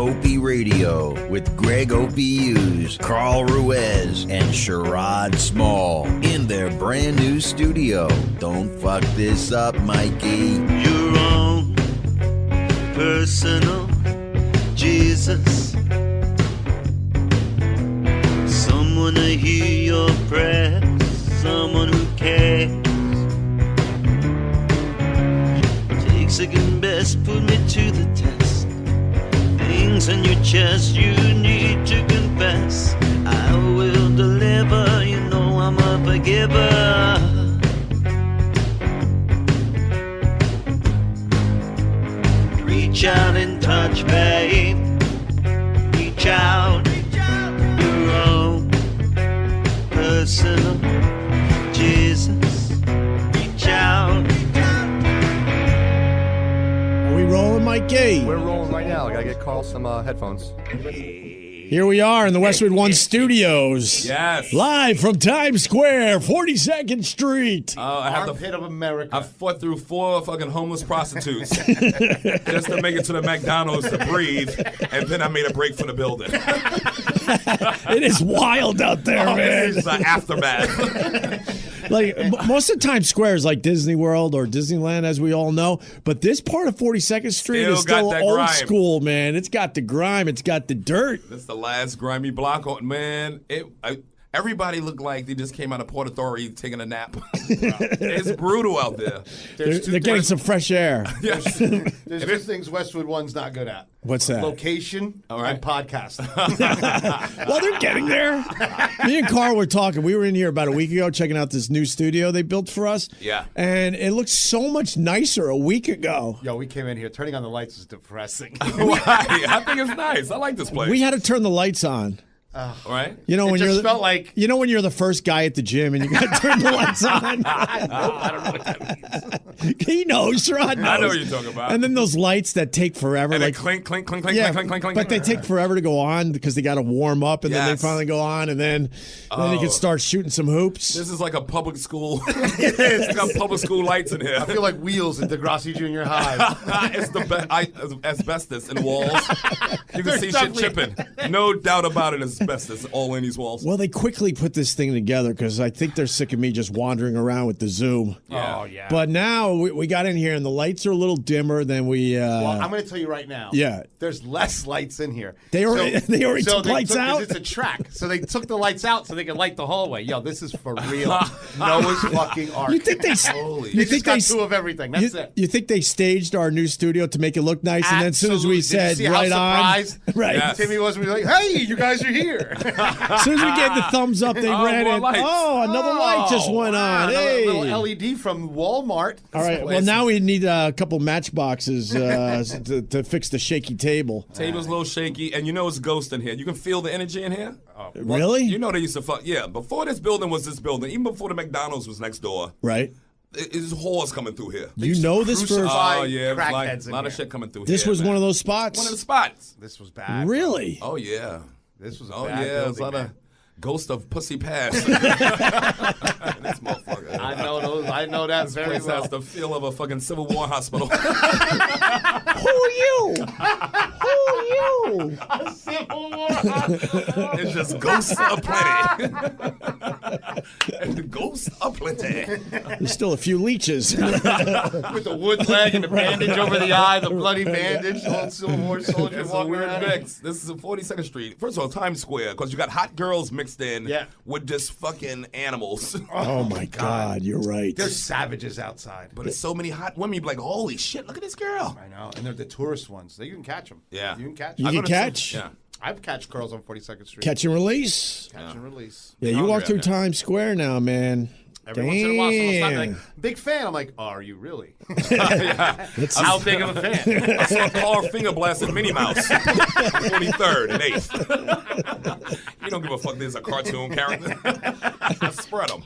Opie Radio with Greg Opie Hughes, Carl Ruiz, and Sherrod Small in their brand new studio. Don't fuck this up, Mikey. Your own personal Jesus. Someone to hear your prayers, someone who cares. Take second best, put me to the test. Things on your chest you need to confess. I will deliver, you know I'm a forgiver. Reach out and touch, babe. Reach out. Your own personal Jesus. Reach out. Are we rolling, Mikey? We're rolling right now. I gotta get Carl some headphones. Here we are in the Westwood One studios. Yes. Live from Times Square, 42nd Street. Armpit of America. I fought through 4 fucking homeless prostitutes just to make it to the McDonald's to breathe, and then I made a break for the building. It is wild out there, man. This is the aftermath. Like most of Times Square is like Disney World or Disneyland, as we all know. But this part of 42nd Street is still old school, man. It's got the grime. It's got the dirt. This is the last grimy block. Man, everybody looked like they just came out of Port Authority taking a nap. It's brutal out there. They're getting some fresh air. Yes. There's two things Westwood One's not good at. What's that? Location and podcasting. Well, they're getting there. Me and Carl were talking. We were in here about a week ago checking out this new studio they built for us. Yeah. And it looks so much nicer a week ago. Yo, we came in here. Turning on the lights is depressing. Why? I think it's nice. I like this place. We had to turn the lights on. All right. You know, It when just you're felt like- you know when you're the first guy at the gym and you got to turn the lights on. Nope, I don't know what that means. He knows, Rod knows. I know what you're talking about. And then those lights that take forever, And like then clink, clink, clink, clink, yeah, clink, clink, clink. but they take forever to go on because they got to warm up, and then they Yes. finally go on, and then you can start shooting some hoops. This is like a public school. It's got public school lights in here. I feel like wheels at Degrassi Junior High. It's the asbestos in walls. You can There's see shit definitely- chipping. No doubt about it. Asbestos all in these walls. Well, they quickly put this thing together because I think they're sick of me just wandering around with the Zoom. Yeah. Oh, yeah. But now we got in here, and the lights are a little dimmer than we. Well, I'm going to tell you right now. Yeah. There's less lights in here. They already took lights out? It's a track. So they took the lights out so they could light the hallway. Yo, this is for real. Noah's fucking Ark. You think they? Holy. You They think just got they? two of everything. That's it. You think they staged our new studio to make it look nice, and then as soon as we Absolutely. Did you said see how right on, surprised right? Yes. Timmy was like, hey, you guys are here. As soon as we gave the thumbs up, they ran more in. lights. Oh, another light just went on. Another Hey, little LED from Walmart. all right. Well, now we need a couple matchboxes to fix the shaky table. Table's a little shaky, and you know it's ghost in here. You can feel the energy in here. Really? You know they used to fuck. Yeah, before this building was this building, even before the McDonald's was next door, Right. there's whores coming through here. You know this for Oh, yeah, it was like crackheads a in lot of here. shit coming through this here. was man. one of those spots. One of the spots. This was bad. Really? Oh, yeah. This was a Oh, bad yeah. There's a building, lot man. of ghost of pussy past. This motherfucker. I know those. I know that very Place well. has the feel of a fucking Civil War hospital. Who are you? Who are you? It's just ghosts aplenty. Ghosts aplenty. There's still a few leeches. With the wood leg and the bandage over the eye, the bloody bandage, old Civil War soldier It's a walking weird around. mix. This is 42nd Street. First of all, Times Square, because you got hot girls mixed in with just fucking animals. Oh my God, you're right. There's savages outside. But it's so many hot women. You be like, holy shit, look at this girl. I know, and they're the tourist ones. You can catch them. Yeah. You can catch You them. can catch? Yeah. I've catched girls on 42nd Street. Catch and release. Catch and release. Yeah, you Hungry walk through out there. Times Square now, man. Every once in a while, someone's not Damn. like, big fan. I'm like, oh, are you really? Yeah. How big of a fan? I saw Carl finger blasting Minnie Mouse. 43rd and 8th. You don't give a fuck there's a cartoon character. Spread them.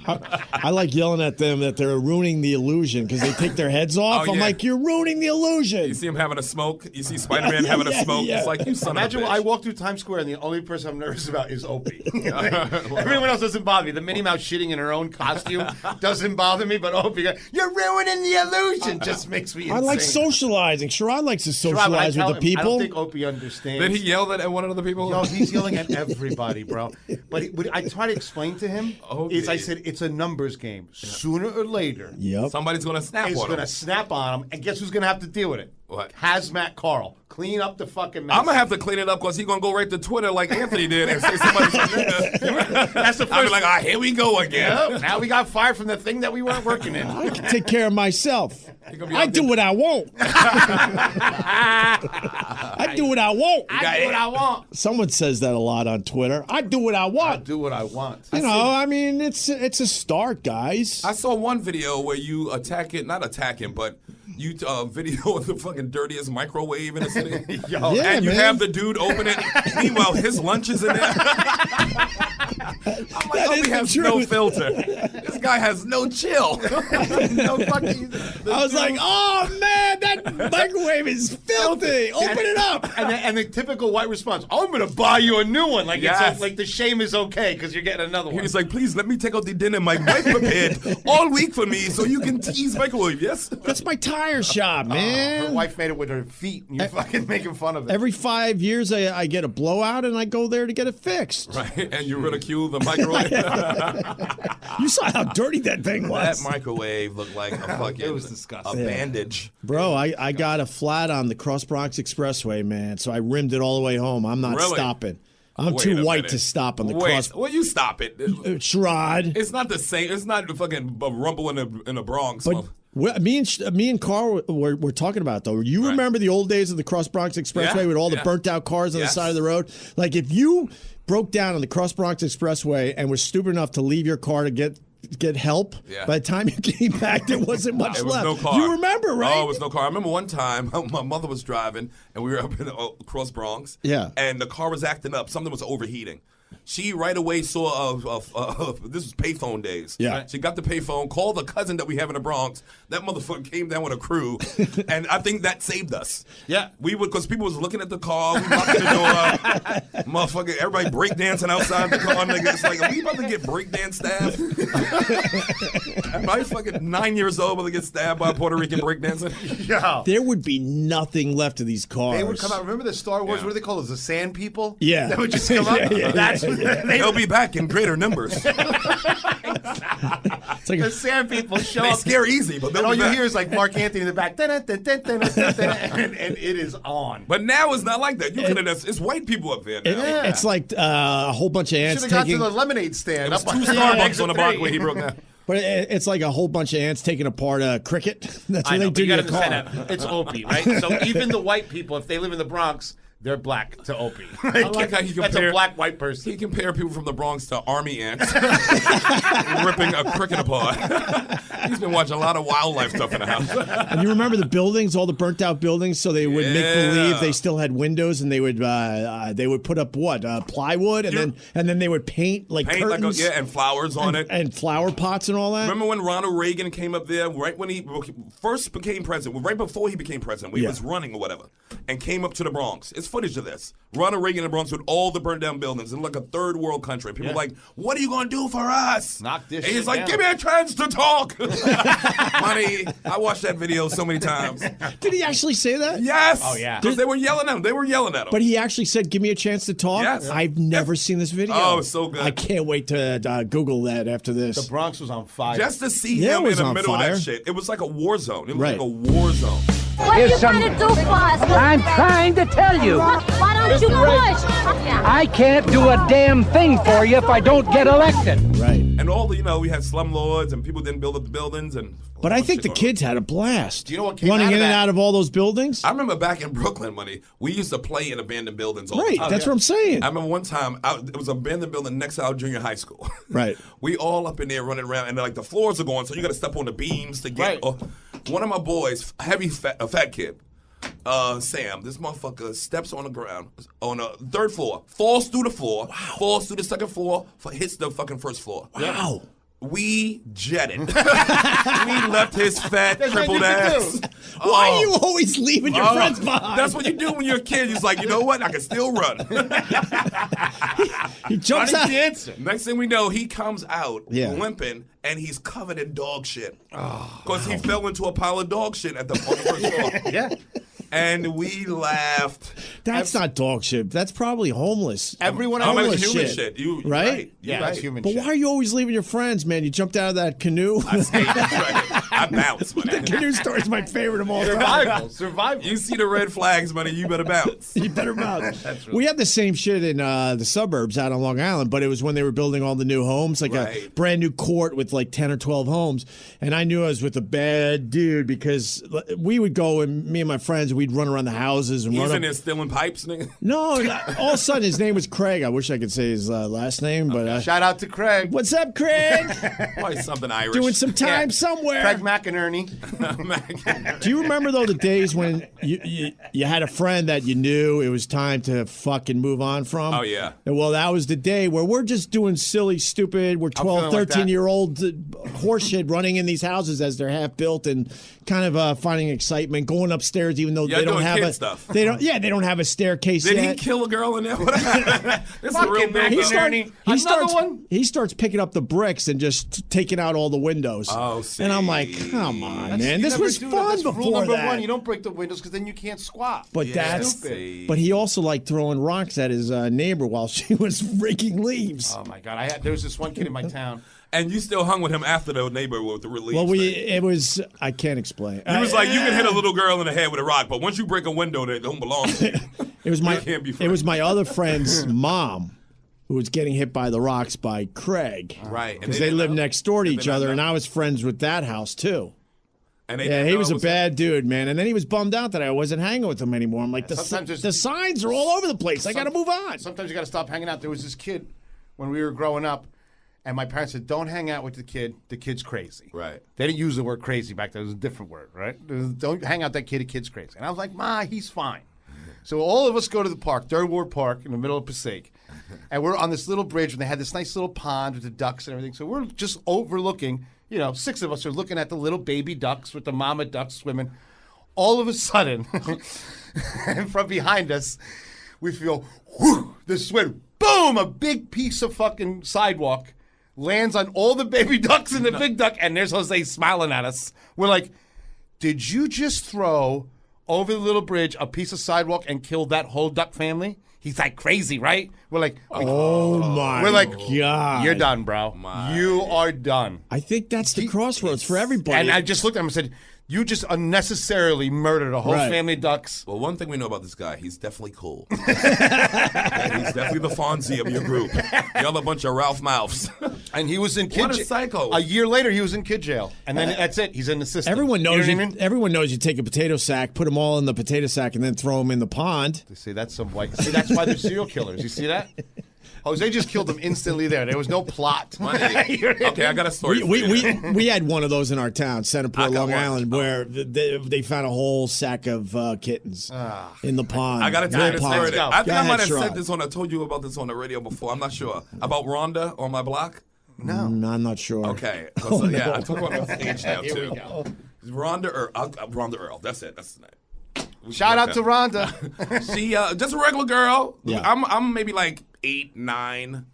I like yelling at them that they're ruining the illusion because they take their heads off. Oh, I'm yeah. like, you're ruining the illusion. You see him having a smoke. You see Spider-Man having a smoke. yeah. It's like, you son Imagine of a I bitch. walk through Times Square and the only person I'm nervous about is Opie. Everyone else doesn't bother me. The Minnie Mouse shitting in her own costume doesn't bother me, but Opie, you're ruining the illusion. Just makes me insane. I like socializing. Sherrod likes to socialize with the people. I don't think Opie understands. Then he yelled at one of the people? No, he's yelling at everybody, bro. But I try to explain to him, I said, it's a numbers game. Sooner or later, somebody's going to snap on him. He's going to snap on him, and guess who's going to have to deal with it? What? Hazmat Carl. Clean up the fucking mess. I'm going to have to clean it up because he's going to go right to Twitter like Anthony did and say somebody's That's the first. I'll be like, here we go again. Yep, now we got fired from the thing that we weren't working in. I can take care of myself. I do what I want. I do what I want. I do what I want. Someone says that a lot on Twitter. I do what I want. I do what I want. I mean, it's a start, guys. I saw one video where you not attack him, but you video of the fucking dirtiest microwave in the city. And you have the dude open it. Meanwhile, his lunch is in there. I'm like, Opie has no filter. This guy has no chill. No fucking. I was like, oh man, that microwave is filthy. Open it up. And the typical white response, I'm going to buy you a new one. Like it's like the shame is okay because you're getting another one. He's like, please let me take out the dinner my wife prepared all week for me so you can tease microwave, yes? That's my tire shop, man. Her wife made it with her feet and you're fucking making fun of it. Every 5 years I get a blowout and I go there to get it fixed. Right, and you ridicule the microwave. You saw how dirty that thing was. That microwave looked like a fucking it was disgusting. A bandage. Bro, I got a flat on the Bronx Expressway, man, so I rimmed it all the way home. I'm not stopping. I'm too white to stop on the cross. Well, you stop it. Sherrod. It's not the same. It's not fucking a rumble in the Bronx. But me and Carl were talking about, though. You remember the old days of the Bronx Expressway with all the burnt out cars on the side of the road? Like, if you broke down on the Bronx Expressway and was stupid enough to leave your car to get help, by the time you came back, there wasn't much left. No car. You remember, right? Oh, it was no car. I remember one time my mother was driving and we were up in across Bronx. Yeah. And the car was acting up. Something was overheating. She right away saw this was payphone days. Yeah. She got the payphone, called the cousin that we have in the Bronx. That motherfucker came down with a crew, and I think that saved us. Yeah. We would, because people was looking at the car, we locked the door. Motherfucker, everybody breakdancing outside the car. Nigga, it's like, are we about to get breakdance stabbed? Am I fucking 9 years old about to get stabbed by a Puerto Rican breakdancer? Yeah. There would be nothing left of these cars. They would come out. Remember the Star Wars? What do they call it? The Sand People? Yeah. That would just come up. They'll be back in greater numbers. It's like the Sand People show they up. scare easy, but all you hear is like Mark Anthony in the back, and it is on. But now it's not like that. You could have. It's white people up there now. It's like a whole bunch of ants Should have taking. got to the lemonade stand. It was 2 Starbucks on the block where he broke down. But it's like a whole bunch of ants taking apart a cricket. That's what they do to your car. It's Opie, right? So even the white people, if they live in the Bronx, they're black to Opie. I like how he compared. That's a black white person. He compared people from the Bronx to army ants ripping a cricket apart. He's been watching a lot of wildlife stuff in the house. And you remember the buildings, all the burnt out buildings, so they would make believe they still had windows, and they would put up plywood, and then they would paint curtains, and flowers on it, and flower pots and all that. Remember when Ronald Reagan came up there, right when he first became president, right before he became president, he was running or whatever, and came up to the Bronx. It's footage of this. Ronald Reagan in the Bronx with all the burnt down buildings in like a third world country. People are like, what are you going to do for us? Knock this shit down. He's like, give me a chance to talk. Honey, I watched that video so many times. Did he actually say that? Yes. Oh, yeah. Because they were yelling at him. They were yelling at him. But he actually said, give me a chance to talk? Yes. I've never seen this video. Oh, it's so good. I can't wait to Google that after this. The Bronx was on fire. Just to see him in the middle of that shit. It was like a war zone. It was like a war zone. What are you trying to do for us? I'm trying to tell you. Why don't you push? I can't do a damn thing for you if I don't get elected. Right. And all the, we had slumlords and people didn't build up the buildings. But I think the kids had a blast. Do you know what came running out of in and that? out of all those buildings? I remember back in Brooklyn, we used to play in abandoned buildings all the time. That's what I'm saying. I remember one time, it was an abandoned building next to our junior high school. Right. We all up in there running around, and the floors are going, so you got to step on the beams to get. One of my boys, a fat kid, Sam, this motherfucker steps on the ground on the 3rd floor, falls through the floor, falls through the 2nd floor, hits the fucking 1st floor. Wow. We jetted. We left his fat, crippled ass. Why are you always leaving your friends behind? That's what you do when you're a kid. You're like, you know what? I can still run. He jumps out. Next thing we know, he comes out limping, and he's covered in dog shit. Because he fell into a pile of dog shit on the first floor. Yeah. And we laughed. That's not dog shit. That's probably homeless. Everyone homeless human shit. Right? Yeah, that's human but shit. Why are you always leaving your friends, man? You jumped out of that canoe. I stayed. That's right. I bounced, man. The canoe story is my favorite of all time. Survival. You see the red flags, money, you better bounce. You better bounce. We had the same shit in the suburbs out on Long Island, but it was when they were building all the new homes, like a brand new court with like 10 or 12 homes. And I knew I was with a bad dude because we would go, and me and my friends, we'd run around the houses and He's run in up. there stealing pipes, nigga. No, all of a sudden his name was Craig. I wish I could say his last name, but shout out to Craig. What's up, Craig? Probably something Irish. Doing some time somewhere. Craig McInerney. Do you remember though the days when you had a friend that you knew it was time to fucking move on from? Oh yeah. And well, that was the day where we're just doing silly, stupid. We're 12, 13-year-old horseshit running in these houses as they're half built and kind of finding excitement, going upstairs even though they don't have a stuff. They don't. Yeah, they don't have a staircase Did yet. he kill a girl in there? This is a real big He starts picking up the bricks and just taking out all the windows. Oh, see. And I'm like, come on, man. This was fun before rule number that. one, you don't break the windows because then you can't squat. But but he also liked throwing rocks at his neighbor while she was raking leaves. Oh my God! There was this one kid in my town. And you still hung with him after the neighbor with the relief. Well, it was. I can't explain. He was like, you can hit a little girl in the head with a rock, but once you break a window, that don't belong to you. It was my other friend's mom who was getting hit by the rocks by Craig. Right, because they lived next door to each other, and I was friends with that house too. And he was a bad dude, man. And then he was bummed out that I wasn't hanging with him anymore. I'm like, the signs are all over the place. I got to move on. Sometimes you got to stop hanging out. There was this kid when we were growing up. And my parents said, don't hang out with the kid. The kid's crazy. Right. They didn't use the word crazy back then. It was a different word, right? Don't hang out with that kid. The kid's crazy. And I was like, Ma, he's fine. So all of us go to the park, Third Ward Park in the middle of Passaic. And we're on this little bridge, and they had this nice little pond with the ducks and everything. So we're just overlooking, 6 of us are looking at the little baby ducks with the mama ducks swimming. All of a sudden, from behind us, we feel, whoo, this wind, boom, a big piece of fucking sidewalk lands on all the baby ducks and the big duck, and there's Jose smiling at us. We're like, did you just throw over the little bridge a piece of sidewalk and kill that whole duck family? He's like, crazy, right? We're like, oh my God. You're done, bro. You are done. I think that's the crossroads for everybody. And I just looked at him and said, you just unnecessarily murdered a whole family of ducks. Well, one thing we know about this guy, he's definitely cool. He's definitely the Fonzie of your group. Y'all a bunch of Ralph Mouths. And he was in kid jail. What a psycho. A year later, he was in kid jail. And then that's it. He's in the system. Everyone knows you know what I mean? Everyone knows you take a potato sack, put them all in the potato sack, and then throw them in the pond. See, that's some white. See, that's why they're serial killers. You see that? Jose just killed them instantly there. There was no plot. Okay, I got a story. We had one of those in our town, Centerport, Long Island, where they found a whole sack of kittens in the pond. I got to tell you the story. I think I might have Sherrod. said this I told you about this on the radio before. I'm not sure. About Rhonda on my block? No, I'm not sure. Okay. So, yeah, I talk about it on stage now, too. Rhonda Earl. That's it. That's the name. Shout out to Rhonda. She just a regular girl. Yeah. I'm maybe like 8, 9.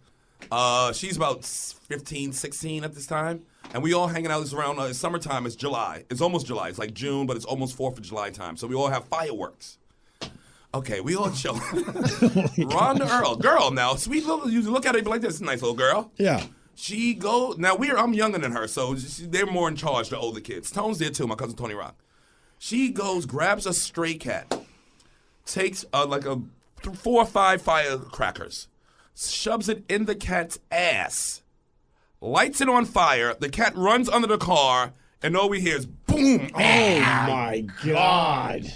She's about 15, 16 at this time. And we all hanging out. It's around summertime. It's July. It's almost July. It's like June, but it's almost 4th of July time. So we all have fireworks. Okay, we all chill. Rhonda Earl, girl now, sweet little. You look at her, be like, this nice little girl. Yeah. She go now. I'm younger than her, so they're more in charge. The older kids. Tone's there too. My cousin Tony Rock. She goes, grabs a stray cat, takes like 4 or 5 firecrackers, shoves it in the cat's ass, lights it on fire. The cat runs under the car, and all we hear is boom. Oh my God.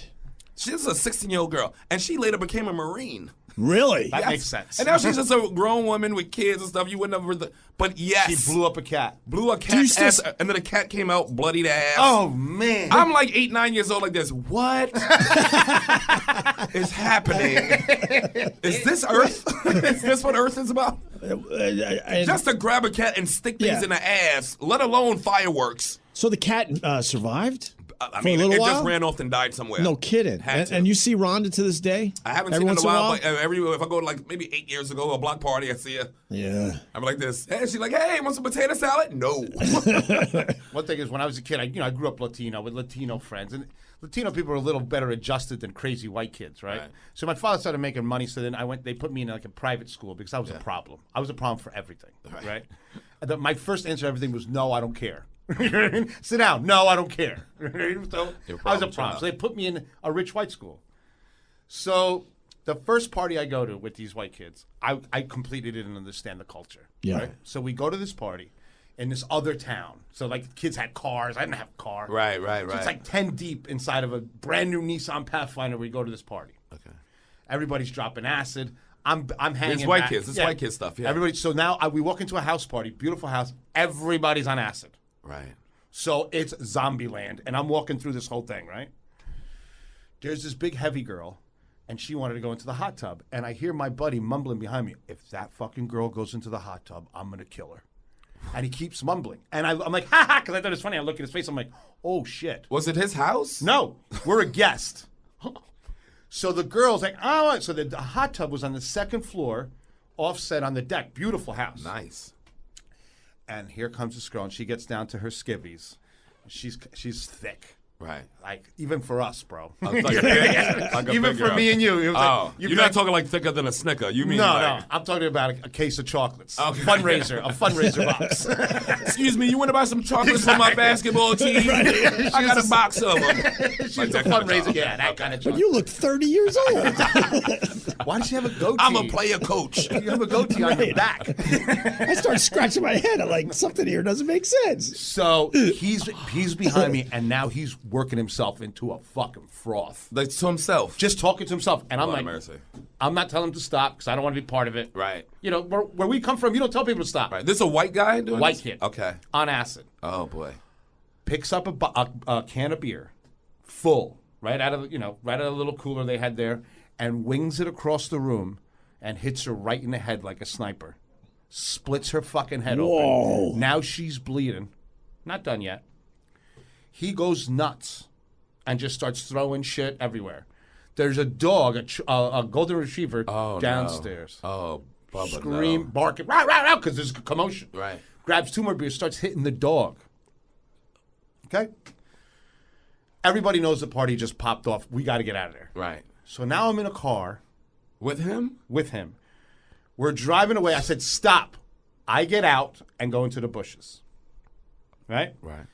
She's a 16-year-old girl, and she later became a Marine. Really? That makes sense. And now she's just a grown woman with kids and stuff. You wouldn't have. But yes. She blew up a cat. Blew a cat's ass, and then the cat came out bloodied ass. Oh, man. I'm like 8, 9 years old like this. What is happening? Is this Earth? Is this what Earth is about? Just to grab a cat and stick things in the ass, let alone fireworks. So the cat survived? I mean, for a little while? Just ran off and died somewhere. No kidding. And you see Rhonda to this day? I haven't seen her in a while, but if I go like maybe 8 years ago, a block party, I see her. Yeah. I'm like this. Hey, she's like, hey, want some potato salad? No. One thing is, when I was a kid, I grew up Latino with Latino friends, and Latino people are a little better adjusted than crazy white kids, right? So my father started making money, so then they put me in like a private school because I was a problem. I was a problem for everything, right? My first answer to everything was, no, I don't care. Sit down. No, I don't care. So I was a problem. So they put me in a rich white school. So the first party I go to with these white kids, I completely didn't understand the culture. Yeah. Right? So we go to this party in this other town. So like kids had cars. I didn't have a car. Right. So it's like 10 deep inside of a brand new Nissan Pathfinder. We go to this party. Okay. Everybody's dropping acid. I'm hanging. It's white back. kids. It's white kid stuff. Yeah. Everybody. So now we walk into a house party, beautiful house. Everybody's on acid. Right. So it's zombie land, and I'm walking through this whole thing, right? There's this big heavy girl, and she wanted to go into the hot tub, and I hear my buddy mumbling behind me, if that fucking girl goes into the hot tub, I'm going to kill her. And he keeps mumbling. And I'm like, ha ha, because I thought it was funny. I look at his face, I'm like, oh, shit. Was it his house? No, we're a guest. So the girl's like, oh, so the hot tub was on the second floor, offset on the deck. Beautiful house. Nice. And here comes this girl, and she gets down to her skivvies. She's thick. Right. Like, even for us, bro. Like a Even big for girl. me and you. It was You're not talking like thicker than a Snicker. You mean No. I'm talking about a case of chocolates. Okay. A fundraiser box. Excuse me, you want to buy some chocolates for my basketball team? I got a box of them. She's a fundraiser. Yeah, that kind of chocolate. But you look 30 years old. Why does she have a goatee? I'm a player coach. You have a goatee on your back. I start scratching my head. I'm like, something here doesn't make sense. So he's behind me, and now he's working himself into a fucking froth. Like to himself. Just talking to himself. And I'm Lord like, mercy. I'm not telling him to stop because I don't want to be part of it. Right. You know, where we come from, you don't tell people to stop. Right. This a white guy doing White this? kid. Okay. On acid. Oh, boy. Picks up a can of beer, full, right out of a little cooler they had there, and wings it across the room and hits her right in the head like a sniper. Splits her fucking head open. Now she's bleeding. Not done yet. He goes nuts and just starts throwing shit everywhere. There's a dog, a golden retriever, downstairs. No. Oh, Bubba, Scream, no. barking, rah, rah, rah, because there's a commotion. Right. Grabs 2 more beers, starts hitting the dog. Okay? Everybody knows the party just popped off. We got to get out of there. Right. So now I'm in a car With him? with him. We're driving away. I said, stop. I get out and go into the bushes. Right? Right.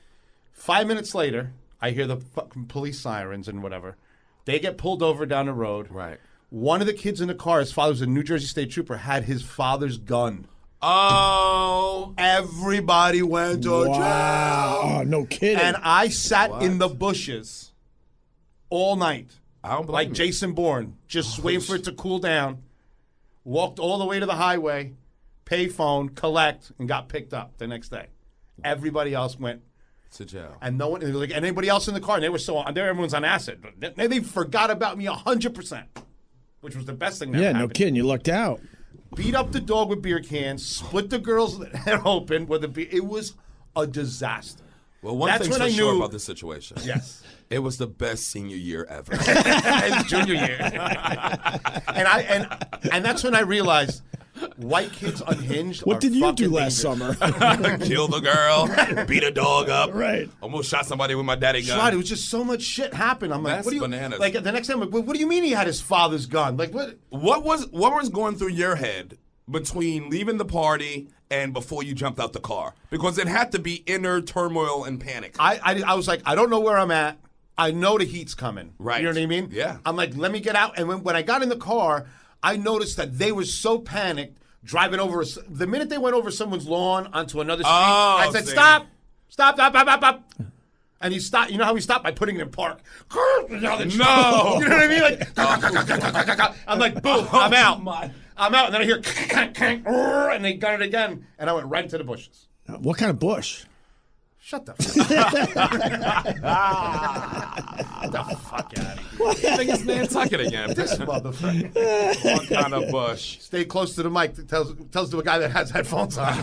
5 minutes later, I hear the fucking police sirens and whatever. They get pulled over down the road. Right. One of the kids in the car, his father was a New Jersey State Trooper, had his father's gun. Oh. Everybody went to jail. Oh, no kidding. And I sat in the bushes all night. I don't blame Like you. Jason Bourne, just waiting for it to cool down. Walked all the way to the highway, pay phone, collect, and got picked up the next day. Everybody else went to jail. and no one, like anybody else in the car, and they were everyone's on acid. They forgot about me 100%, which was the best thing that happened. no kidding. You lucked out. Beat up the dog with beer cans, split the girl's head open with a beer. It was a disaster. Well, one That's thing's when for I sure knew- about this situation. Yes. It was the best senior year ever. Junior year. and that's when I realized white kids unhinged. What are did you fucking do last dangerous. summer? Kill the girl, beat a dog up. Right. Almost shot somebody with my daddy gun. Sherrod, it was just so much shit happened. I'm like, That's what do you bananas. Like the next time, I'm like, what do you mean he had his father's gun? Like what? What was going through your head between leaving the party and before you jumped out the car? Because it had to be inner turmoil and panic. I was like, I don't know where I'm at. I know the heat's coming. Right. You know what I mean? Yeah. I'm like, let me get out. And when I got in the car, I noticed that they were so panicked driving over. The minute they went over someone's lawn onto another street, I said, see. stop. And he stopped. You know how he stopped? By putting it in park. No. You know what I mean? Like, I'm like, boom, I'm out. I'm out. And then I hear, and they got it again. And I went right into the bushes. What kind of bush? Shut the fuck out of here. I think it's Nantucket again. This motherfucker. What kind of bush? Stay close to the mic. Tells to a guy that has headphones on.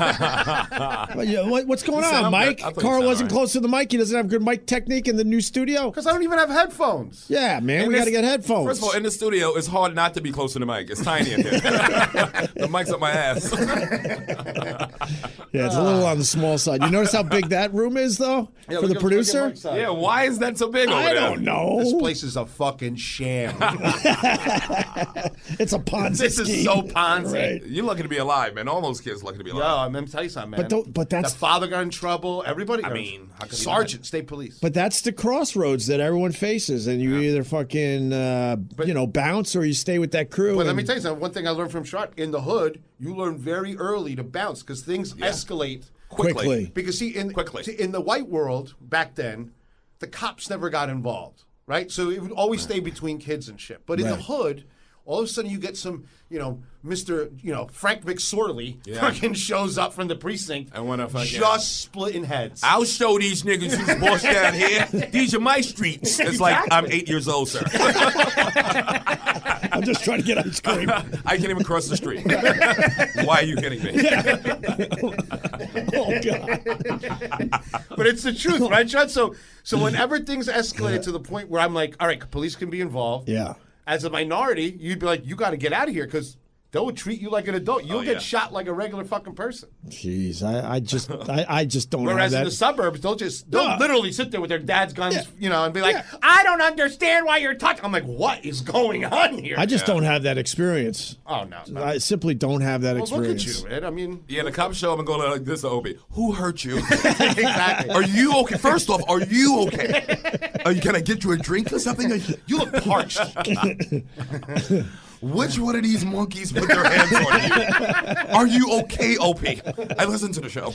What's going sound on, Mike? good. I thought you Carl sound wasn't right. close to the mic. He doesn't have good mic technique in the new studio. Because I don't even have headphones. Yeah, man, And we got to this- get headphones. First of all, in the studio, it's hard not to be close to the mic. It's tiny in here. The mic's up my ass. Yeah, it's a little on the small side. You notice how big that room is, though, for the producer? Yeah, why is that so big over I there? don't know. This place is a fucking sham. It's a Ponzi This is scheme. so Ponzi. Right. You're lucky to be alive, man. All those kids lucky to be Yo, alive. I'm going to tell you something, man. But that's the father got in trouble. Everybody. I mean, how could he Sergeant, state police. But that's the crossroads that everyone faces, and you either fucking bounce or you stay with that crew. But let me tell you something. One thing I learned from Sherrod, in the hood, you learn very early to bounce because things escalate quickly. Because see, in the white world back then, the cops never got involved, right? So it would always stay between kids and shit. But in the hood, all of a sudden you get some, Mr. Frank McSorley fucking shows up from the precinct And wanna fucking- just splitting heads. I'll show these niggas who's boss down here. These are my streets. It's like I'm 8 years old, sir. I'm just trying to get ice cream. I can't even cross the street. Why are you kidding me? Oh, God. But it's the truth, right, John? So whenever things escalated to the point where I'm like, all right, police can be involved. Yeah. As a minority, you'd be like, you got to get out of here because they'll treat you like an adult. You'll get shot like a regular fucking person. Jeez, I just don't know Whereas in that. the suburbs, they'll literally sit there with their dad's guns, and be like, Yeah. I don't understand why you're touching. I'm like, what is going on here? I just don't have that experience. Oh, no. I simply don't have that Well, look experience. at you, Ed. I mean, Yeah, the cops show up and go like this to Opie. Who hurt you? exactly. Are you okay? First off, are you okay? Can I get you a drink or something? You look parched. Which one of these monkeys put their hands on you? Are you okay, Opie? I listened to the show.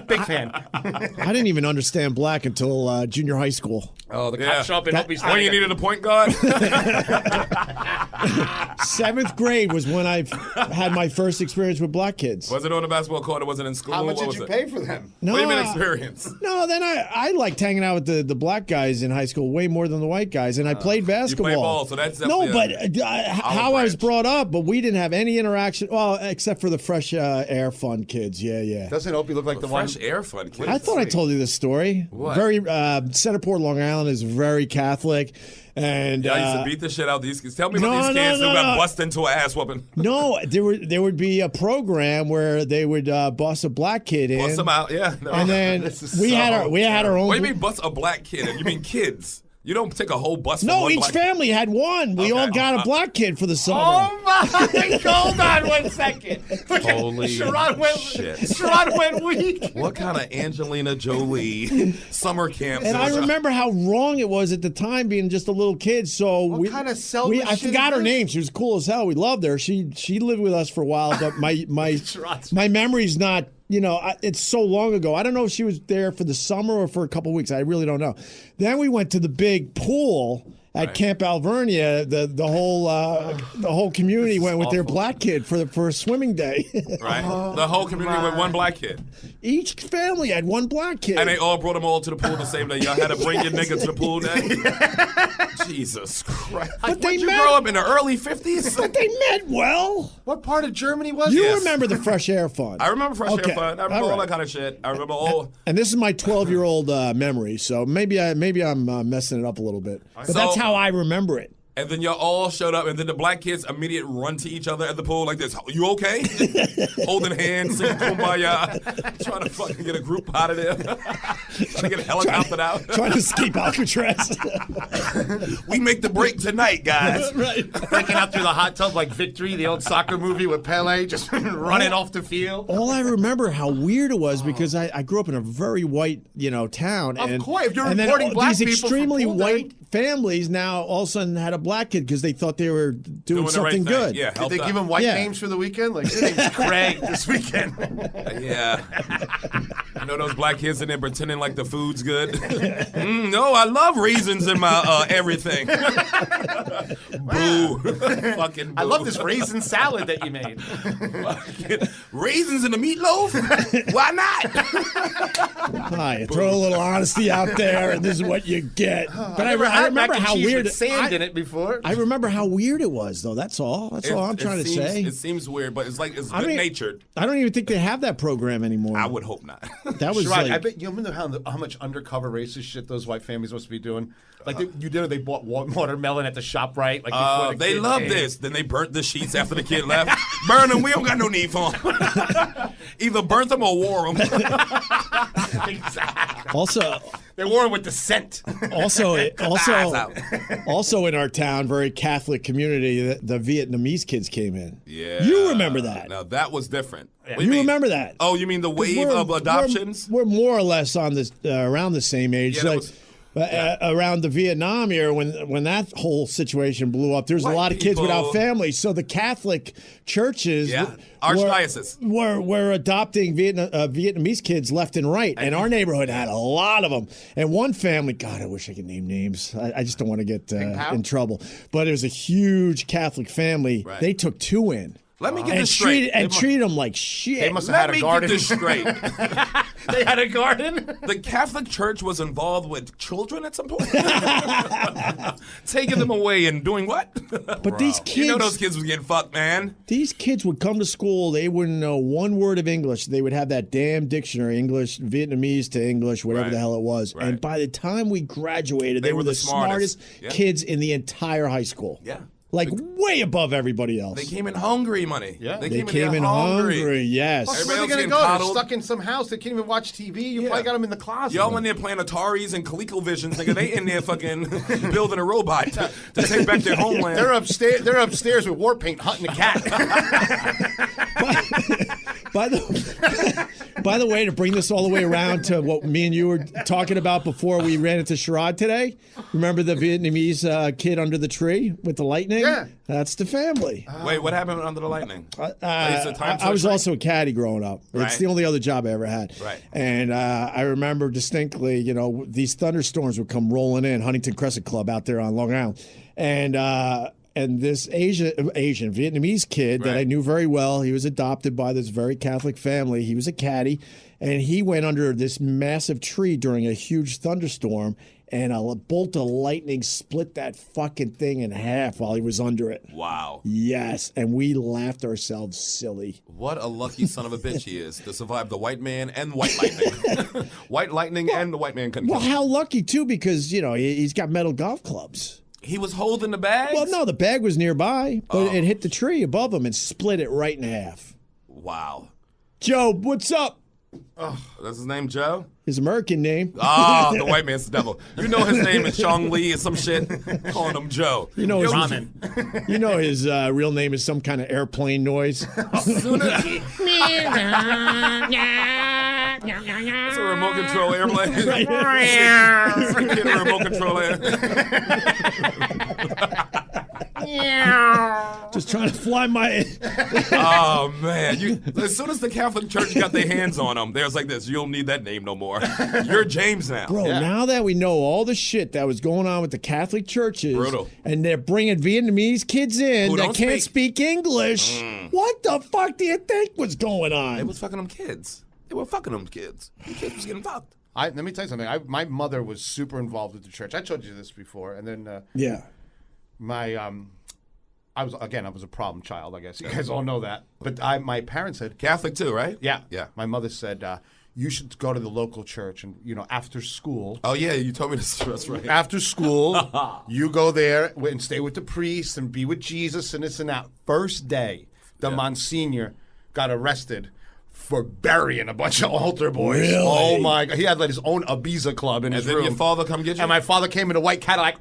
Big fan. I didn't even understand black until junior high school. Oh, the cops show up in Opie's When you needed a point guard? 7th grade was when I had my first experience with black kids. Was it on the basketball court or was it in school? How much What did was you it? pay for them? No, What do you mean experience? No, then I liked hanging out with the black guys in high school way more than the white guys, and I played basketball. You played ball, so that's no, definitely but how I was branch. brought up, but we didn't have any interaction. Well, except for the fresh air fun kids. Yeah. Doesn't Opie look like the one? Fresh air fund, kid. I thought I told you this story. What? Very Centerport, Long Island is very Catholic, and I used to beat the shit out of these kids. Tell me about no, these kids no, who got no. busted into an ass whooping. no, there would be a program where they would bust a black kid in, Bust them out, yeah. No. and then This is we had so our own. What do you mean bust a black kid? You mean kids? You don't take a whole bus from No, one each black family had one. We all got a black kid for the summer. Oh my! Hold on 1 second. Holy Sherrod went. shit. Sherrod went weak. What kind of Angelina Jolie summer camp? And I remember how wrong it was at the time being just a little kid. So What kind of selfish I shit forgot is her this? name. She was cool as hell. We loved her. She lived with us for a while, but my memory's not. It's so long ago. I don't know if she was there for the summer or for a couple weeks. I really don't know. Then we went to the big pool at Camp Alvernia. The whole community went with their black kid for a swimming day. Right? The whole community with one black kid. Each family had one black kid. And they all brought them all to the pool the same day. Y'all had to bring your nigga to the pool day? Jesus Christ. But Did you met- grow up in the early 50s? But they meant well. What part of Germany was You this? remember the Fresh Air Fund. I remember Fresh Okay. Air Fund. I remember All all right. that kind of shit. I remember all... And this is my 12-year-old memory, so maybe I'm messing it up a little bit. But that's how I remember it. And then y'all all showed up, and then the black kids immediately run to each other at the pool like this. You okay? Holding hands, singing Kumbaya, trying to fucking get a group out of there. Trying to get helicoptered out. Trying to escape Alcatraz. We make the break tonight, guys. Right. Breaking out through the hot tub like Victory, the old soccer movie with Pele, just running off the field. All I remember how weird it was because I grew up in a very white, town. Of and, course, if you're and then reporting black these people for extremely pool day. white families now all of a sudden had a black kid because they thought they were doing the right something thing. good. Yeah, Did helped they out. give him white Yeah. names for the weekend? Like, your name's Craig this weekend. Yeah. I know those black kids in there pretending like the food's good. No, I love raisins in my everything. Boo. Fucking boo. I love this raisin salad that you made. Raisins in the meatloaf? Why not? Hi, throw a little honesty out there, and this is what you get. But I remember how weird sand in it before. I remember how weird it was, though. That's all. That's all I'm trying to say. It seems weird, but it's good natured. I don't even think they have that program anymore. I would hope not. That was Sherrod, like, I bet you know how much undercover racist shit those white families must be doing. Like they bought watermelon at the shop, right? Like before the they kid love came. this. Then they burnt the sheets after the kid left. Burn them. We don't got no need for them. Either burnt them or wore them. Exactly. also. They wore them with the scent. Also in our town, very Catholic community, the Vietnamese kids came in. Yeah, you remember that? Now that was different. Yeah. You remember that? Oh, you mean the wave of adoptions? We're more or less on this around the same age. Yeah, around the Vietnam era, when that whole situation blew up, there's a lot of kids without families. So the Catholic churches, archdiocese, were adopting Vietnamese kids left and right, and our neighborhood had a lot of them. And one family, God, I wish I could name names. I just don't want to get in trouble. But it was a huge Catholic family. Right. They took 2 in. Let me get this straight. Treat them like shit. They must have had a garden. Let me get this straight. They had a garden? The Catholic Church was involved with children at some point? Taking them away and doing what? But these kids... You know those kids was getting fucked, man. These kids would come to school. They wouldn't know one word of English. They would have that damn dictionary, English, Vietnamese to English, whatever the hell it was. Right. And by the time we graduated, they were the smartest kids in the entire high school. Yeah. Like way above everybody else. They came in hungry, money. Yeah. They came in hungry, yes. Where are they going to go? They're stuck in some house. They can't even watch TV. You probably got them in the closet. Y'all in there playing Ataris and ColecoVisions. Nigga, they in there fucking building a robot to take back their homeland. They're upstairs with war paint hunting a cat. By the way, to bring this all the way around to what me and you were talking about before we ran into Sherrod today, remember the Vietnamese kid under the tree with the lightning? Yeah. That's the family. Wait, what happened under the lightning? I was also a caddy growing up. It's right. the only other job I ever had. Right. And I remember distinctly, these thunderstorms would come rolling in, Huntington Crescent Club out there on Long Island. And this Asian Vietnamese kid that I knew very well, he was adopted by this very Catholic family. He was a caddy, and he went under this massive tree during a huge thunderstorm, and a bolt of lightning split that fucking thing in half while he was under it. Wow. Yes, and we laughed ourselves silly. What a lucky son of a bitch he is to survive the white man and white lightning. White lightning and the white man couldn't kill him. How lucky, too, because, he's got metal golf clubs. He was holding the bag? Well, no, the bag was nearby, but it hit the tree above him and split it right in half. Wow. Joe, what's up? Oh, that's his name, Joe? His American name. Ah, the white man's the devil. You know his name is Chong Lee or some shit. Calling him Joe. His real name is some kind of airplane noise. It's a remote control airplane. Get a remote control Just trying to fly my... Oh, man. As soon as the Catholic Church got their hands on him, they was like this, you don't need that name no more. You're James now. Bro, now that we know all the shit that was going on with the Catholic churches, brutal. And they're bringing Vietnamese kids in that can't speak English, what the fuck do you think was going on? They was fucking them kids. They were fucking them kids. The kids was getting fucked. Let me tell you something. My mother was super involved with the church. I told you this before. And then I was a problem child, I guess. You guys all know that. But my parents said... Catholic too, right? Yeah. Yeah. My mother said, you should go to the local church and, after school... Oh, yeah, you told me this. That's right. After school, you go there and stay with the priest and be with Jesus and this and that. First day, the Monsignor got arrested for burying a bunch of altar boys. Really? Oh, my God. He had his own Ibiza club in his room. And then your father come get you? And my father came in a white Cadillac.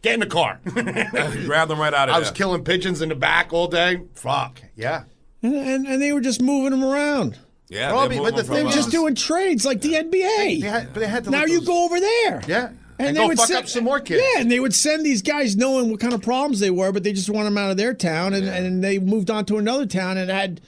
Get in the car. Grabbed them right out of there. I was killing pigeons in the back all day. Fuck. Yeah. And they were just moving them around. Yeah, but they were just doing trades like the NBA. They had to now you go over there. Yeah. And they would fuck up some more kids. Yeah, and they would send these guys knowing what kind of problems they were, but they just want them out of their town, and they moved on to another town and had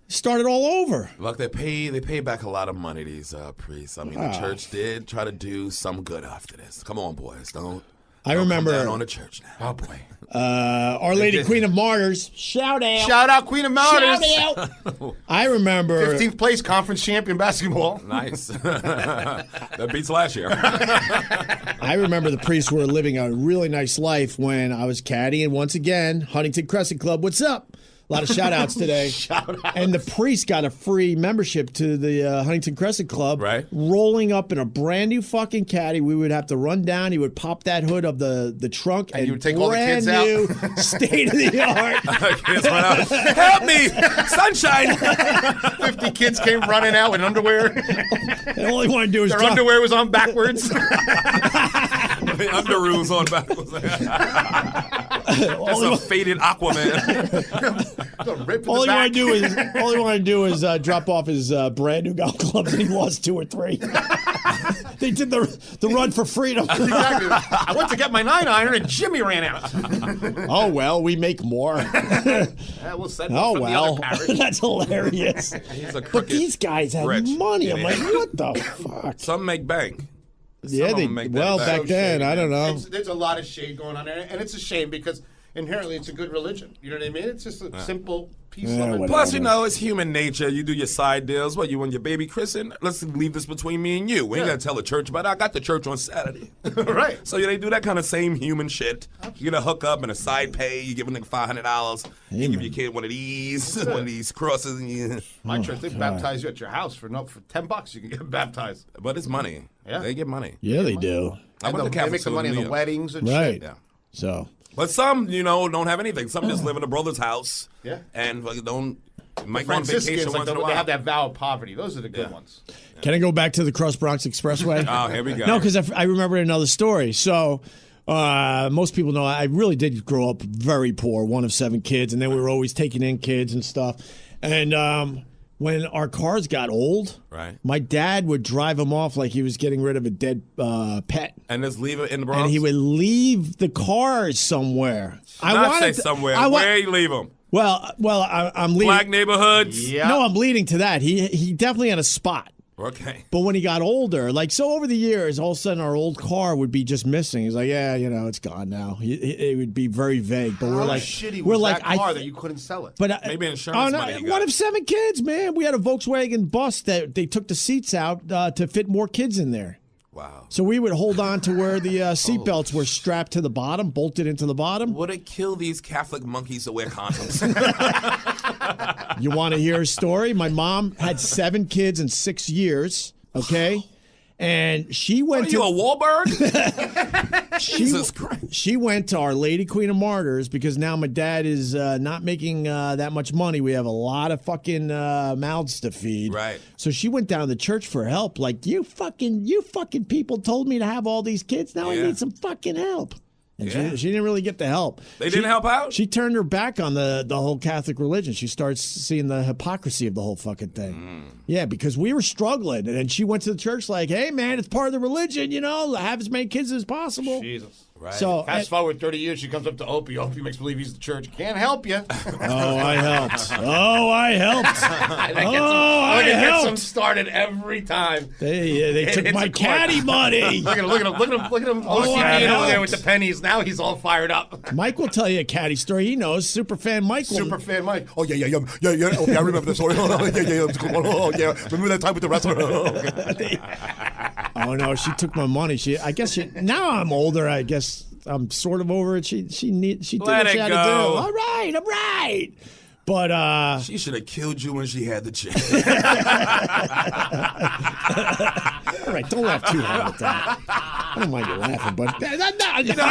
Start it all over. Look, they pay back a lot of money, these priests. I mean, the church did try to do some good after this. Come on, boys. Don't remember come down on the church now. Oh, boy. Our Lady Queen of Martyrs. Shout out. Shout out, Queen of Martyrs. Shout out. I remember. 15th place conference champion basketball. Nice. That beats last year. I remember the priests were living a really nice life when I was caddying once again. Huntington Crescent Club, what's up? A lot of shout-outs today. And the priest got a free membership to the Huntington Crescent Club. Right. Rolling up in a brand new fucking caddy. We would have to run down. He would pop that hood of the trunk. And you would take all the kids out. Brand new, state-of-the-art. Kids run out. Help me! Sunshine! 50 kids came running out in underwear. And all he wanted to do was Their underwear was on backwards. The underoos on backwards. Just a faded Aquaman. All he wanted to do is drop off his brand new golf clubs, and he lost 2 or 3. They did the run for freedom. Exactly. I went to get my 9-iron, and Jimmy ran out. Oh well, we make more. We'll send from the other parish. That's hilarious. But these guys have money. I'm like, what the fuck? Some make bank. Yeah, back then, I don't know. There's a lot of shade going on there, and it's a shame because inherently it's a good religion. You know what I mean? It's just a simple piece of it. Plus, it's human nature. You do your side deals. What, you want your baby christened? Let's leave this between me and you. We ain't got to tell the church about it. I got the church on Saturday. Right. So they do that kind of same human shit. You get a hookup and a side pay. You give a nigga $500. You give your kid one of these crosses. And My church, they baptize you at your house for $10. You can get baptized. But it's money. Yeah. They get money. Yeah, they do. And they make the money in the weddings and right. shit. Yeah. So. But some, don't have anything. Some just live in a brother's house. Yeah. And might go on vacation once in a while. They have that vow of poverty. Those are the good ones. Can I go back to the Bronx Expressway? Oh, here we go. No, because I remember another story. So most people know I really did grow up very poor, one of 7 kids, and then we were always taking in kids and stuff. And when our cars got old, right, my dad would drive them off like he was getting rid of a dead pet. And just leave it in the Bronx? And he would leave the cars somewhere. Somewhere. Where you leave them? Well, I'm leading. Black neighborhoods? Yeah. No, I'm leading to that. He definitely had a spot. Okay. But when he got older, over the years, all of a sudden our old car would be just missing. He's like, yeah, it's gone now. It would be very vague. But How shitty was that car that you couldn't sell it? But maybe insurance money. One of 7 kids, man. We had a Volkswagen bus that they took the seats out to fit more kids in there. Wow. So we would hold on to where the seatbelts were strapped to the bottom, bolted into the bottom. Would it kill these Catholic monkeys that wear condoms? You want to hear a story? My mom had 7 kids in 6 years, okay? And she went to... Are you a Wahlberg? Jesus Christ. She went to Our Lady Queen of Martyrs because now my dad is not making that much money. We have a lot of fucking mouths to feed. Right. So she went down to the church for help. Like, you fucking people told me to have all these kids. Now I need some fucking help. And she didn't really get the help. They didn't help out? She turned her back on the whole Catholic religion. She starts seeing the hypocrisy of the whole fucking thing. Yeah, because we were struggling. And she went to the church like, hey, man, it's part of the religion, have as many kids as possible. Jesus. Right. So fast forward 30 years, she comes up to Opie. Opie makes believe he's the church. Can't help you. Oh, I helped. I get some started every time. They took my caddy money. Look at him. Over there with the pennies. Now he's all fired up. Mike will tell you a caddy story. He knows. Superfan Mike. Superfan Mike. Oh yeah. Okay, I remember the story. Yeah. Remember that time with the wrestler? Oh no, she took my money. Now I'm older. I guess I'm sort of over it. She did what she had to do. All right. But she should have killed you when she had the chance. All right, don't laugh too hard at that. I don't mind you laughing, but you know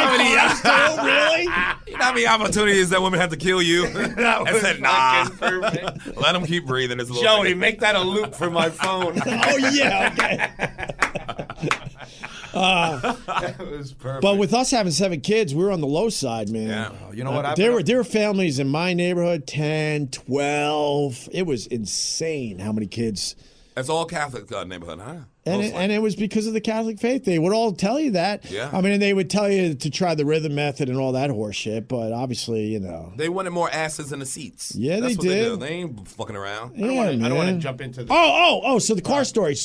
how many opportunities that women have to kill you? I said, nah. Let them keep breathing. Joey, make that a loop for my phone. Oh yeah, okay. That was perfect. But with us having 7 kids, we were on the low side, man. Yeah. You know what? There were families in my neighborhood, 10, 12. It was insane how many kids It's all Catholic neighborhood, huh? And it was because of the Catholic faith. They would all tell you that. Yeah. I mean, and they would tell you to try the rhythm method and all that horse shit, but obviously, you know. They wanted more asses in the seats. Yeah, That's they what did. They do. They ain't fucking around. Yeah, I don't want to jump into this. So the car story.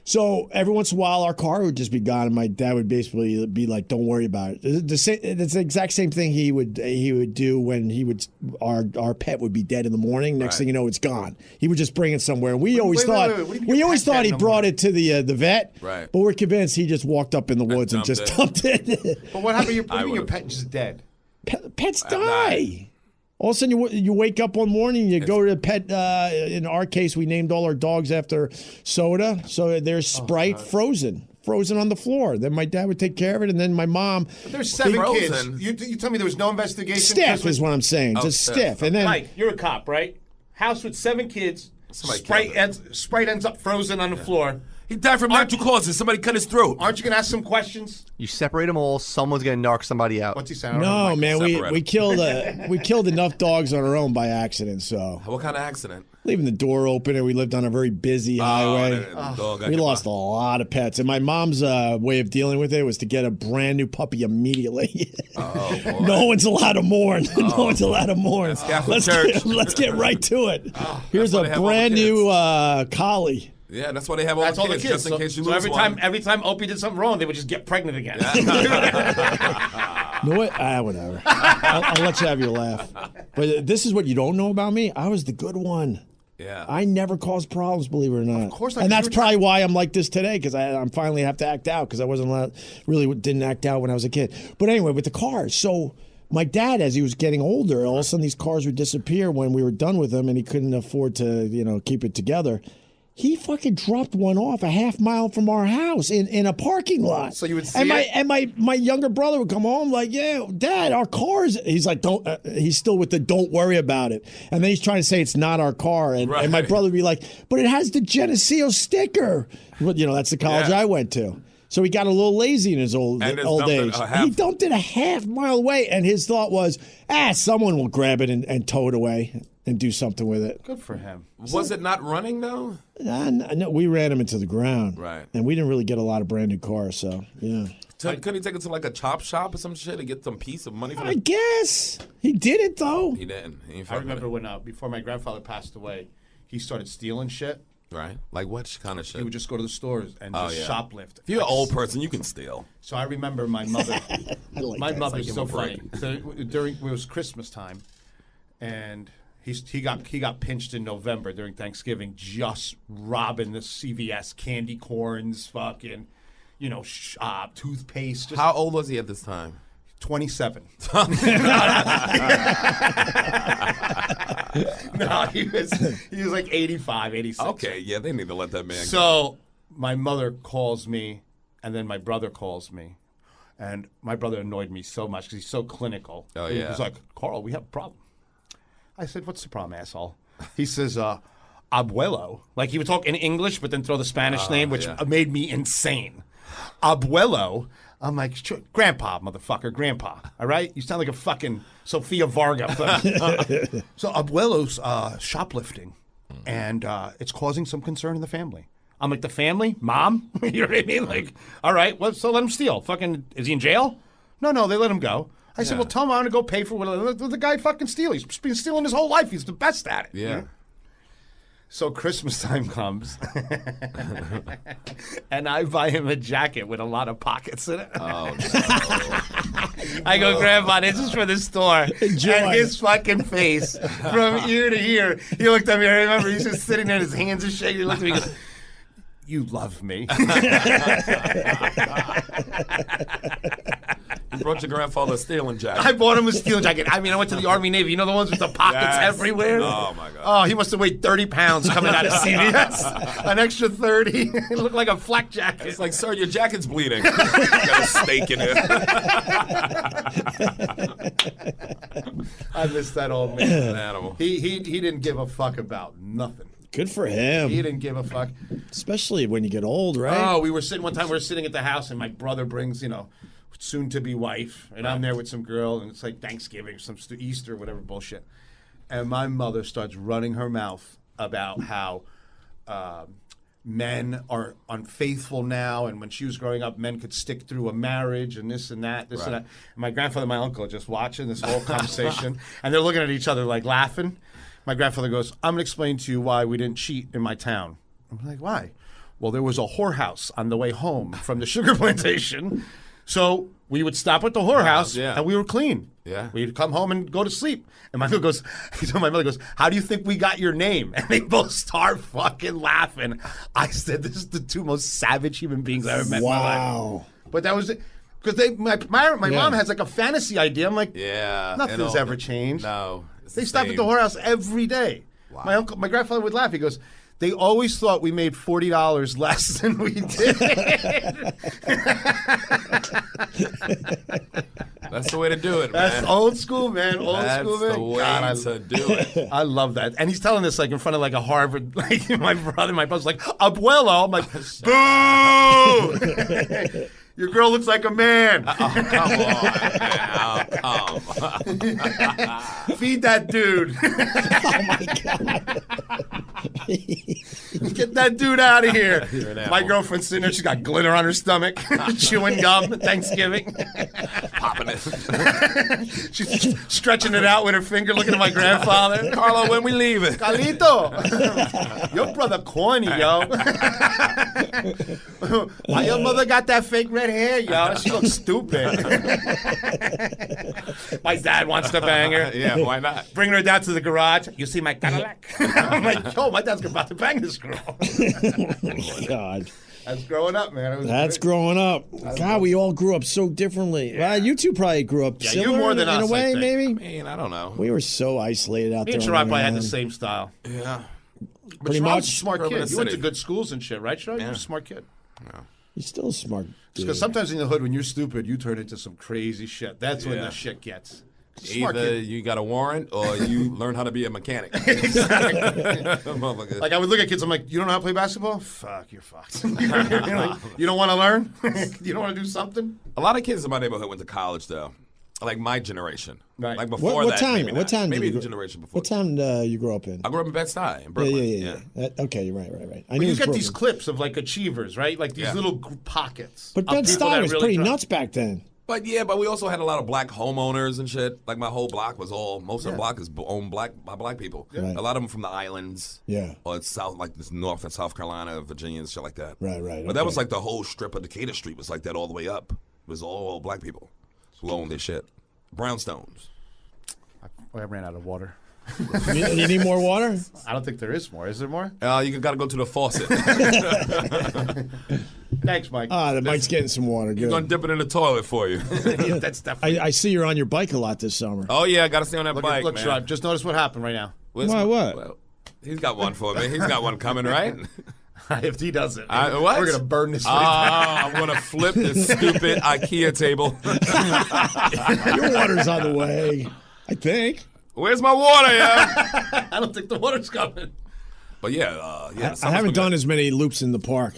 So every once in a while, our car would just be gone, and my dad would basically be like, "Don't worry about it." It's the exact same thing he would do when our pet would be dead in the morning. Next thing you know, it's gone. He would just bring it somewhere. And we always thought he brought it to the vet. Right. But we're convinced he just walked up in the woods and just dumped it. But what happened? Your pet just dead. Pets die. All of a sudden, you wake up one morning, you go to the pet. In our case, we named all our dogs after soda. So there's Sprite frozen on the floor. Then my dad would take care of it, and then my mom. But there's 7 kids. You tell me there was no investigation? Stiff is what I'm saying. Just stiff. And then Mike, you're a cop, right? House with 7 kids. Sprite ends up frozen on the floor. He died from natural causes. Somebody cut his throat. Aren't you going to ask some questions? You separate them all. Someone's going to knock somebody out. What's he saying? No, man, we killed enough dogs on our own by accident. So what kind of accident? Leaving the door open, and we lived on a very busy highway. We lost a lot of pets, and my mom's way of dealing with it was to get a brand new puppy immediately. No one's allowed to mourn. No one's allowed to mourn. Let's get right to it. Here's a brand new collie. Yeah, that's why they have all the kids, just in case you lose one. Every time Opie did something wrong, they would just get pregnant again. You know what? Whatever. I'll let you have your laugh. But this is what you don't know about me. I was the good one. Yeah. I never caused problems, believe it or not. Of course, and that's probably why I'm like this today, because I'm finally have to act out, because I didn't act out when I was a kid. But anyway, with the cars, so my dad, as he was getting older, all of a sudden these cars would disappear when we were done with them, and he couldn't afford to, keep it together. He fucking dropped one off a half mile from our house in a parking lot. So you would see and my younger brother would come home like, "Yeah, Dad, our car's." He's like, "Don't." He's still with the "don't worry about it," and then he's trying to say it's not our car, and my brother would be like, "But it has the Geneseo sticker." Well, that's the college I went to. So he got a little lazy in his old age. He dumped it a half mile away, and his thought was, someone will grab it and tow it away and do something with it. Good for him. Was it not running, though? No, we ran him into the ground. Right. And we didn't really get a lot of brand new cars, so, yeah. Couldn't he take it to like a chop shop or some shit and get some piece of money for I guess. He did it, though. He didn't. I remember when, before my grandfather passed away, he started stealing shit. Right. Like what kind of shit? He would just go to the stores and shoplift. If you're an old person, you can steal. So I remember my mother. My mother's so funny. So it was Christmas time, and he got pinched in November during Thanksgiving, just robbing the CVS candy corns, fucking, toothpaste. How old was he at this time? 27. No, he was like 85, 86. Okay, yeah, they need to let that man go. So my mother calls me, and then my brother calls me. And my brother annoyed me so much because he's so clinical. Oh, He yeah. was like, "Carl, we have a problem." I said, "What's the problem, asshole?" He says, "Abuelo." Like he would talk in English, but then throw the Spanish name, which made me insane. Abuelo. I'm like, sure, Grandpa, motherfucker, Grandpa. All right? You sound like a fucking Sofia Varga. So Abuelo's shoplifting, and it's causing some concern in the family. I'm like, the family? Mom? You know what I mean? Like, all right, well, so let him steal. Fucking, is he in jail? No, they let him go. I said, well, tell him I'm going to go pay for what let the guy fucking steal. He's been stealing his whole life. He's the best at it. Yeah. You know? So Christmas time comes, and I buy him a jacket with a lot of pockets in it. Oh, no. I go, "Grandpa, this is for the store." Enjoy. And his fucking face, from ear to ear, he looked at me. I remember he's just sitting there, his hands are shaking. He looked at me and goes, "You love me." You brought your grandfather a stealing jacket. I bought him a steel jacket. I mean, I went to the Army Navy. You know the ones with the pockets everywhere? Oh, my God. Oh, he must have weighed 30 pounds coming out of CVS. An extra 30. It looked like a flak jacket. It's like, sir, your jacket's bleeding. Got a steak in it. I miss that old man. An animal. He didn't give a fuck about nothing. Good for him. He didn't give a fuck. Especially when you get old, right? Oh, we were sitting at the house, and my brother brings, soon-to-be wife, and I'm there with some girl, and it's like Thanksgiving, some Easter, whatever bullshit. And my mother starts running her mouth about how men are unfaithful now, and when she was growing up, men could stick through a marriage and this and that, and that. And my grandfather and my uncle are just watching this whole conversation, and they're looking at each other like laughing. My grandfather goes, I'm going to explain to you why we didn't cheat in my town. I'm like, why? Well, there was a whorehouse on the way home from the sugar plantation, so we would stop at the whorehouse, and we were clean. Yeah. We'd come home and go to sleep. And my mother goes, how do you think we got your name? And they both start fucking laughing. I said, this is the two most savage human beings I ever met in my life. But that was it. Because my mom has like a fantasy idea. I'm like, nothing's ever changed. No. They stopped at the whorehouse every day. Wow. My grandfather would laugh. He goes, they always thought we made $40 less than we did. That's the way to do it, man. That's old school, man. That's the way to do it. I love that. And he's telling this like in front of like a Harvard, like my brother's like, Abuelo. I'm like, boo! Your girl looks like a man. Oh, come on, man. Oh, come on. Feed that dude. Oh, my God. Get that dude out of here. My girlfriend's sitting there. She's got glitter on her stomach, chewing gum at Thanksgiving. Popping it. She's stretching it out with her finger, looking at my grandfather. Carlo, when we leaving? Carlito. Your brother corny, yo. Why your mother got that fake red hair, yo? She looks stupid. My dad wants to bang her. Yeah, why not? Bring her down to the garage. You see my Cadillac? I'm like, yo, my dad's about to bang this girl. Oh, God. That's growing up, man. That's growing up. God, we all grew up so differently. Yeah. Well, you two probably grew up similar you more than in us, a way, I think. maybe? I mean, I don't know. We were so isolated out there. Me and Sherrod probably had the same style. Yeah. But Pretty Sherrod's much. a smart Urban kid. You went to city. good schools and shit, right, Sherrod? Yeah. You're a smart kid. Yeah. You're still a smart dude. Because sometimes in the hood, when you're stupid, you turn into some crazy shit. That's when the shit gets. Smart Either kid. you got a warrant or you learn how to be a mechanic. Exactly. Like I would look at kids, I'm like, you don't know how to play basketball? Fuck, you're fucked. Like, you don't want to learn? You don't want to do something? A lot of kids in my neighborhood went to college, though. Like my generation. Right. Like before What that. time? Maybe What not. time? Maybe did the you generation before. What time you grew up in? I grew up in Bed-Stuy in Brooklyn. Yeah. Okay, you're right. I But knew it you was get these Brooklyn. clips of like achievers, right? Like these little pockets. But of people Bed-Stuy that was really pretty try. nuts back then. But we also had a lot of black homeowners and shit. Like my whole block was most of the block is owned by black people. Right. A lot of them from the islands. Yeah. Or it's south, like this North and South Carolina, Virginia and shit like that. Right. But that was like the whole strip of Decatur Street was like that all the way up. It was all black people who owned their shit. Brownstones. I ran out of water. You need more water? I don't think there is more. Is there more? You got to go to the faucet. Thanks, Mike. The Mike's getting some water. He's going to Good. dip it in the toilet for you. That's definitely. I see you're on your bike a lot this summer. Oh, yeah, I got to stay on that bike, Look, man. Sherrod, just notice what happened right now. Where's Why, what? Well, he's got one for me. He's got one coming, right? If he doesn't, What? we're gonna burn this. I'm going to flip this stupid IKEA table. Your water's on the way, I think. Where's my water, yeah? I don't think the water's coming. But yeah, I haven't done as many loops in the park.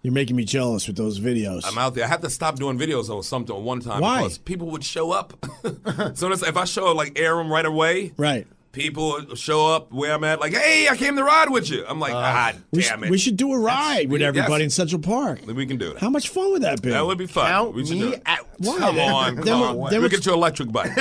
You're making me jealous with those videos. I'm out there. I had to stop doing videos on something one time. Why? Because people would show up. So if I show like air them right away, Right. people would show up where I'm at, like, hey, I came to ride with you. I'm like, damn it. We should do a ride with everybody in Central Park. We can do that. How much fun would that be? That would be fun. Count We should me do it. out. Why? Come on. Then We'll we'll- get you an electric bike.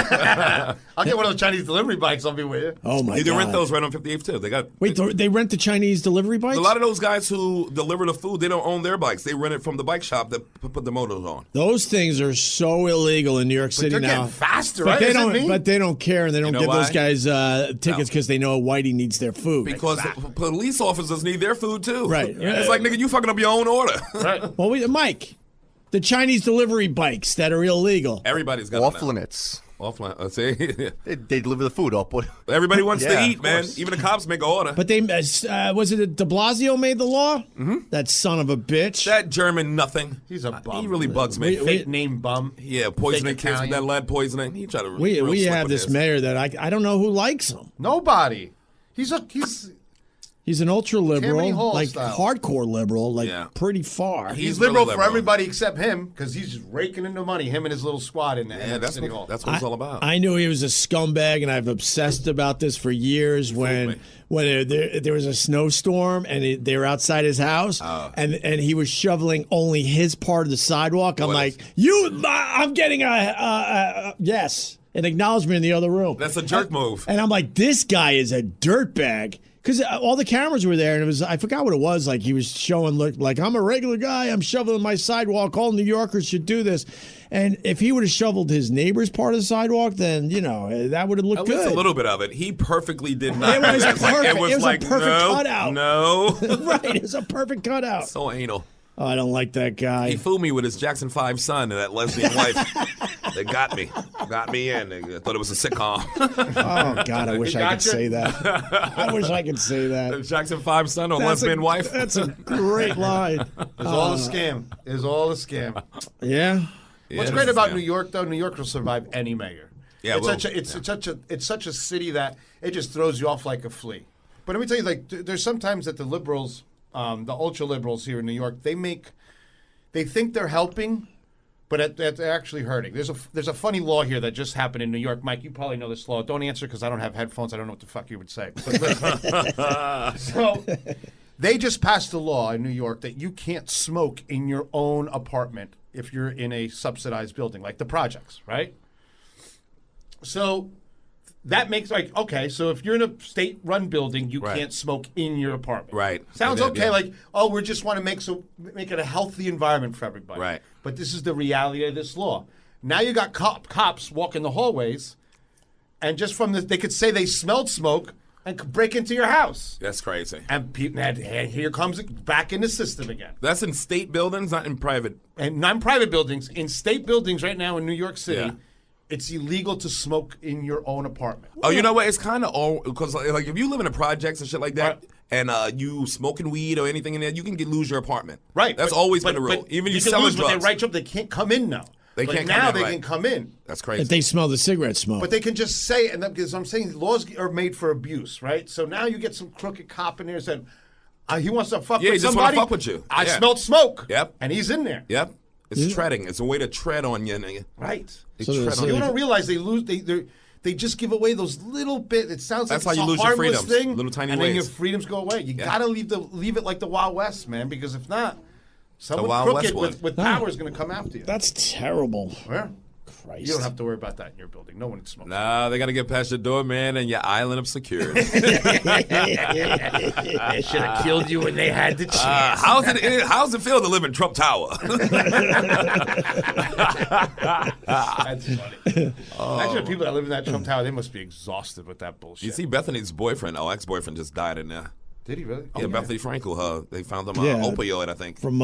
I'll get one of those Chinese delivery bikes. I'll be with you. Oh, my You God. can rent those right on 58th, too. They got. Wait, they rent the Chinese delivery bikes? A lot of those guys who deliver the food, they don't own their bikes. They rent it from the bike shop that put the motors on. Those things are so illegal in New York City They're now. getting faster, But right? they Isn't don't. it me? But they don't care, and they don't know give those why? guys tickets because they know Whitey needs their food. Because the police officers need their food, too. Right. It's like, nigga, you fucking up your own order. Right. Well, Mike, the Chinese delivery bikes that are illegal. Everybody's got Off them now. limits. Off limits. See? They deliver the food up. Everybody wants to Yeah, eat, of man. course. Even the cops make an order. But they was it De Blasio made the law? Mm-hmm. That son of a bitch. That German nothing. He's a bum. He really bugs me. Fake name bum. Yeah, poisoning Fake kids with that Italian. lead poisoning. He tried to. we real slick have with this his. mayor that I don't know who likes him. Nobody. He's He's an ultra Tammany liberal, Hall like style. hardcore liberal, like pretty far. He's really liberal for everybody except him because he's just raking into money. Him and his little squad in there. Yeah, that's what it's all about. I knew he was a scumbag, and I've obsessed about this for years. When there was a snowstorm and they were outside his house, and he was shoveling only his part of the sidewalk. I'm like, I'm getting a yes, an acknowledgement in the other room. That's a jerk move. And I'm like, this guy is a dirtbag. Because all the cameras were there, and I forgot what it was. Like, he was showing, like, I'm a regular guy. I'm shoveling my sidewalk. All New Yorkers should do this. And if he would have shoveled his neighbor's part of the sidewalk, then, that would have looked good. At least a little bit of it. He perfectly did not. It was perfect. It was like, a perfect cutout. No. Right, it was a perfect cutout. So anal. Oh, I don't like that guy. He fooled me with his Jackson 5 son and that lesbian wife. They got me in. I thought it was a sitcom. Oh, God, I wish I could say that. I wish I could say that. The Jackson 5 son or lesbian wife? That's a great line. It's all a scam. It's all a scam. Yeah. What's great about New York, though, New York will survive any mayor. Yeah, it's such a city that it just throws you off like a flea. But let me tell you, like, there's sometimes that the liberals, the ultra liberals here in New York, they think they're helping, but they're actually hurting. There's a funny law here that just happened in New York. Mike, you probably know this law. Don't answer because I don't have headphones. I don't know what the fuck you would say. But listen. So they just passed a law in New York that you can't smoke in your own apartment if you're in a subsidized building, like the projects, right? So that makes okay, so if you're in a state-run building, you can't smoke in your apartment. Right. Sounds okay, we just want to make it a healthy environment for everybody. Right. But this is the reality of this law. Now you got cops walking the hallways, and just from they could say they smelled smoke and could break into your house. That's crazy. And here comes it back in the system again. That's in state buildings, not in private. And not in private buildings. In state buildings right now in New York City, it's illegal to smoke in your own apartment. Oh, you know what? It's kind of all because like if you live in the projects and shit like that, and you smoking weed or anything in there, you can lose your apartment. Right. That's always been the rule. Even you selling drugs, they write you up. They can't come in now. They can't now. come in, They can come in. That's crazy. If they smell the cigarette smoke. But they can just say, and because I'm saying laws are made for abuse, right? So now you get some crooked cop in there saying he wants to fuck with somebody. Yeah, he just want to fuck with you. I smelled smoke. Yep. And he's in there. Yep. It's treading. It's a way to tread on you, nigga. Right. So you don't realize they just give away those little bit. It sounds like that's how you lose your freedoms. Thing, little tiny and ways. then your freedoms go away. You gotta leave it like the Wild West, man, because if not, someone Wild crooked West with power is gonna come after you. That's terrible. Yeah. Christ. You don't have to worry about that in your building. No one smokes. Nah, they got to get past your door, man, and your island of security. They should have killed you when they had the chance. How's it feel to live in Trump Tower? That's funny. Imagine the people that live in that Trump Tower, they must be exhausted with that bullshit. You see Bethany's boyfriend, ex-boyfriend, just died in there. Did he really? Yeah, Bethany Frankel, they found him opioid, I think. From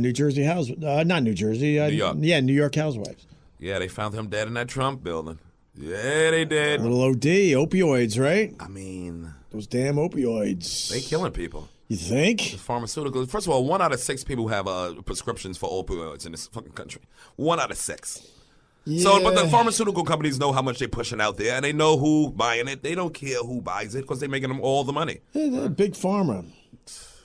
New Jersey not New Jersey. New York. Yeah, New York Housewives. Yeah, they found him dead in that Trump building. Yeah, they did. A little OD, opioids, right? I mean, those damn opioids. They killing people. You think? The pharmaceuticals. First of all, 1 out of 6 people have prescriptions for opioids in this fucking country. 1 out of 6. Yeah. So, but the pharmaceutical companies know how much they're pushing out there, and they know who buying it. They don't care who buys it because they're making them all the money. Yeah, Big Pharma.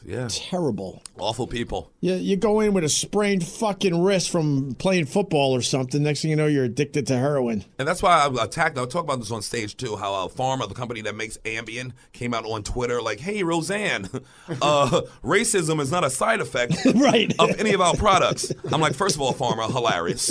Yeah. Terrible. Awful people. Yeah, you go in with a sprained fucking wrist from playing football or something. Next thing you know, you're addicted to heroin. And that's why I'll talk about this on stage, too, how Pharma, the company that makes Ambien, came out on Twitter like, hey, Roseanne, racism is not a side effect right. of any of our products. I'm like, first of all, Pharma, hilarious.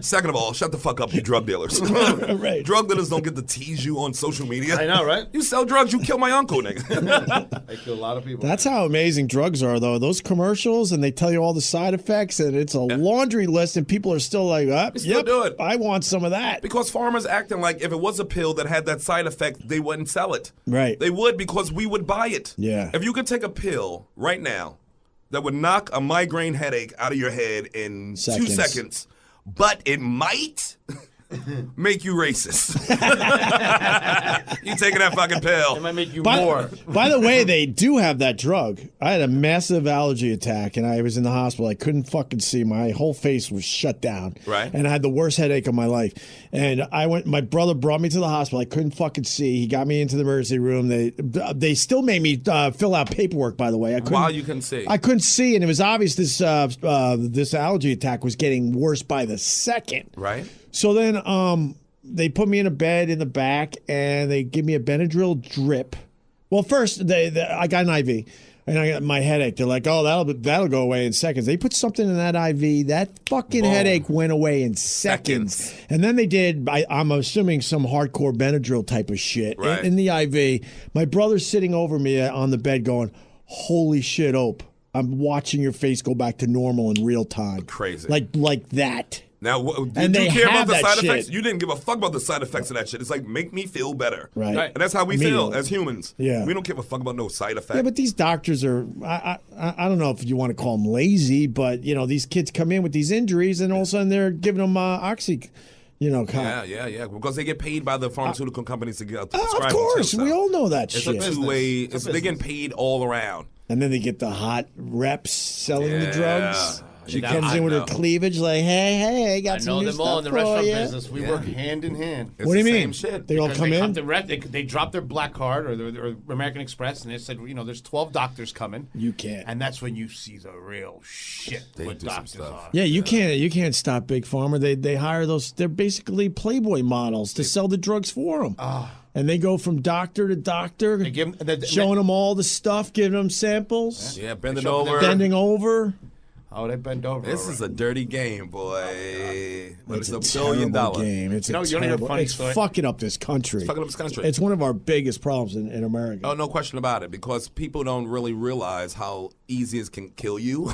Second of all, shut the fuck up, you drug dealers. Right. Drug dealers don't get to tease you on social media. I know, right? You sell drugs, you kill my uncle, nigga. They kill a lot of people. That's how amazing drugs are, though. Those commercials, and they tell you all the side effects, and it's a laundry list, and people are still like, still do it. I want some of that. Because pharma's acting like if it was a pill that had that side effect, they wouldn't sell it. Right. They would because we would buy it. Yeah. If you could take a pill right now that would knock a migraine headache out of your head in 2 seconds, but it might make you racist. You taking that fucking pill. It might make you more. By the way, they do have that drug. I had a massive allergy attack, and I was in the hospital. I couldn't fucking see. My whole face was shut down. Right. And I had the worst headache of my life. And my brother brought me to the hospital. I couldn't fucking see. He got me into the emergency room. They still made me fill out paperwork, by the way. While you couldn't see. I couldn't see, and it was obvious this allergy attack was getting worse by the second. Right. So then they put me in a bed in the back, and they give me a Benadryl drip. Well, first, I got an IV, and I got my headache. They're like, oh, that'll go away in seconds. They put something in that IV. That fucking headache went away in seconds. And then they did, I'm assuming, some hardcore Benadryl type of shit in the IV. My brother's sitting over me on the bed going, holy shit, Ope. I'm watching your face go back to normal in real time. Crazy. Like that. Now, did you care about the side effects? You didn't give a fuck about the side effects of that shit. It's like, make me feel better. Right. And that's how we feel as humans. Yeah. We don't give a fuck about no side effects. Yeah, but these doctors are, I don't know if you want to call them lazy, but, these kids come in with these injuries, and all of a sudden they're giving them Oxy. Yeah. Because they get paid by the pharmaceutical companies to get prescribe. Of course, them too, we all know that it's shit. It's a two-way. They're getting paid all around. And then they get the hot reps selling the drugs. She Yeah, comes in with her cleavage like, hey, I got some new I know them all in stuff the restaurant for you. business. We work hand in hand. It's What do you the mean? Same shit. They all come in? They drop their black card or American Express, and they said, there's 12 doctors coming. You can't. And that's when you see the real shit. They what do some doctors stuff. are. Yeah, you can't stop Big Pharma. They hire those. They're basically Playboy models to sell the drugs for them. And they go from doctor to doctor, showing them all the stuff, giving them samples. Yeah, bending over. Bending over. Oh, they bend over. This is a dirty game, boy. But it's $1 billion game. It's you don't hear a funny it's story? fucking up this country. It's fucking up this country. It's one of our biggest problems in America. Oh, no question about it. Because people don't really realize how easy it can kill you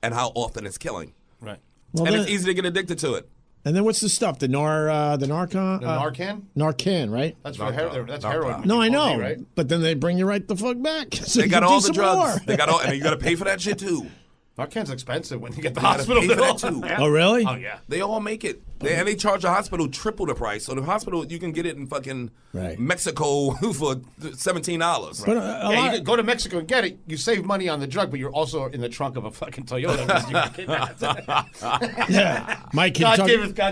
and how often it's killing. Right. Well, And it's easy to get addicted to it. And then what's the stuff? The Narcan? The Narcan? Narcan, right? That's for that's heroin. No, I know. Right? But then they bring you right the fuck back. So They you got can all do the some drugs. more. They got all, and you got to pay for that shit too. Narcan's expensive when you get the You gotta hospital pay for bill. that too. Oh, really? Oh, yeah. They all make it. And they charge the hospital triple the price. So the hospital, you can get it in fucking Mexico for $17. But You can go to Mexico and get it. You save money on the drug, but you're also in the trunk of a fucking Toyota because you get kidnapped. yeah. Mike, God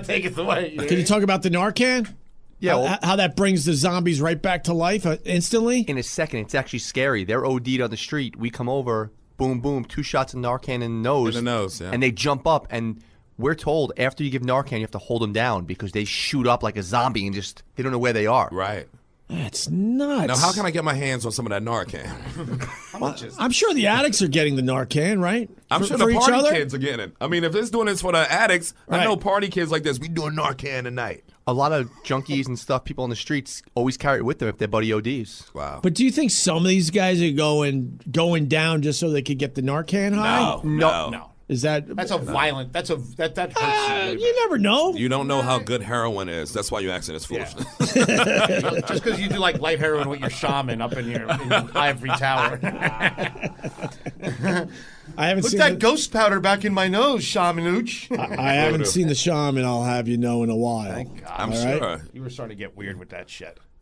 taketh away. Can you talk about the Narcan? Yeah, How that brings the zombies right back to life instantly? in a second, it's actually scary. They're OD'd on the street. We come over, boom, boom, 2 shots of Narcan in the nose. In the nose, yeah. And they jump up, and we're told after you give Narcan, you have to hold them down because they shoot up like a zombie and they don't know where they are. Right. That's nuts. Now, how can I get my hands on some of that Narcan? I'm sure the addicts are getting the Narcan, right? I'm sure the for each party other? kids are getting it. I mean, if it's doing this for the addicts, Right. I know party kids like this. We doing Narcan tonight. A lot of junkies and stuff, people on the streets always carry it with them if their buddy ODs. Wow. But do you think some of these guys are going down just so they could get the Narcan high? No. Is that That's a violent. That hurts you. you never know. You don't know how good heroin is. That's why you're asking this foolishness. Just because you do like light heroin with your shaman up in your ivory tower. I haven't Put seen that ghost powder back in my nose, shamanooch. I haven't seen the shaman, I'll have you know, in a while. Thank God. I'm All right? sure. You were starting to get weird with that shit.